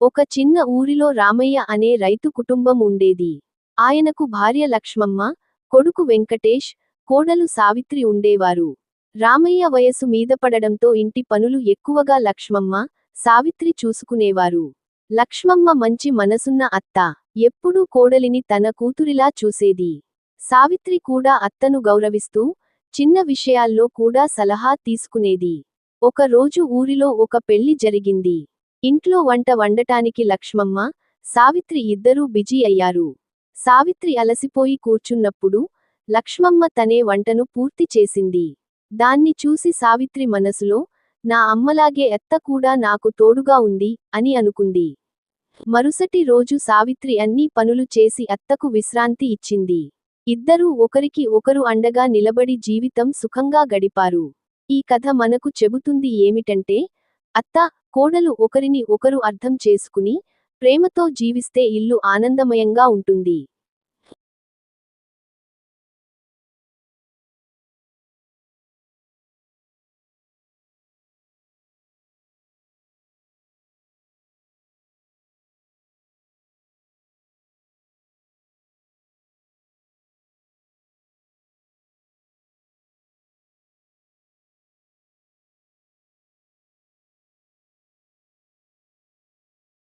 ఒక చిన్న ఊరిలో రామయ్య అనే రైతు కుటుంబం ఉండేది. ఆయనకు భార్య లక్ష్మమ్మ, కొడుకు వెంకటేష్, కోడలు సావిత్రి ఉండేవారు. రామయ్య వయసు మీద పడడంతో ఇంటి పనులు ఎక్కువగా లక్ష్మమ్మ, సావిత్రి చూసుకునేవారు. లక్ష్మమ్మ మంచి మనసున్న అత్త. ఎప్పుడూ కోడలిని తన కూతురిలా చూసేది. సావిత్రి కూడా అత్తను గౌరవిస్తూ, చిన్న విషయాల్లో కూడా సలహా తీసుకునేది. ఒక రోజు ఊరిలో ఒక పెళ్లి జరిగింది. ఇంట్లో వంట వండటానికి లక్ష్మమ్మ, సావిత్రి ఇద్దరూ బిజీ అయ్యారు. సావిత్రి అలసిపోయి కూర్చున్నప్పుడు, లక్ష్మమ్మ తనే వంటను పూర్తి చేసింది. దాన్ని చూసి సావిత్రి మనసులో, నా అమ్మలాగే అత్త కూడా నాకు తోడుగా ఉంది, అని అనుకుంది. మరుసటి రోజు సావిత్రి అన్ని పనులు చేసి అత్తకు విశ్రాంతి ఇచ్చింది. ఇద్దరూ ఒకరికి ఒకరు అండగా నిలబడి జీవితం సుఖంగా గడిపారు. ఈ కథ మనకు చెబుతుంది ఏమిటంటే, అత్త, కోడలు ఒకరిని ఒకరు అర్థం చేసుకుని, ప్రేమతో జీవిస్తే ఇల్లు ఆనందమయంగా ఉంటుంది.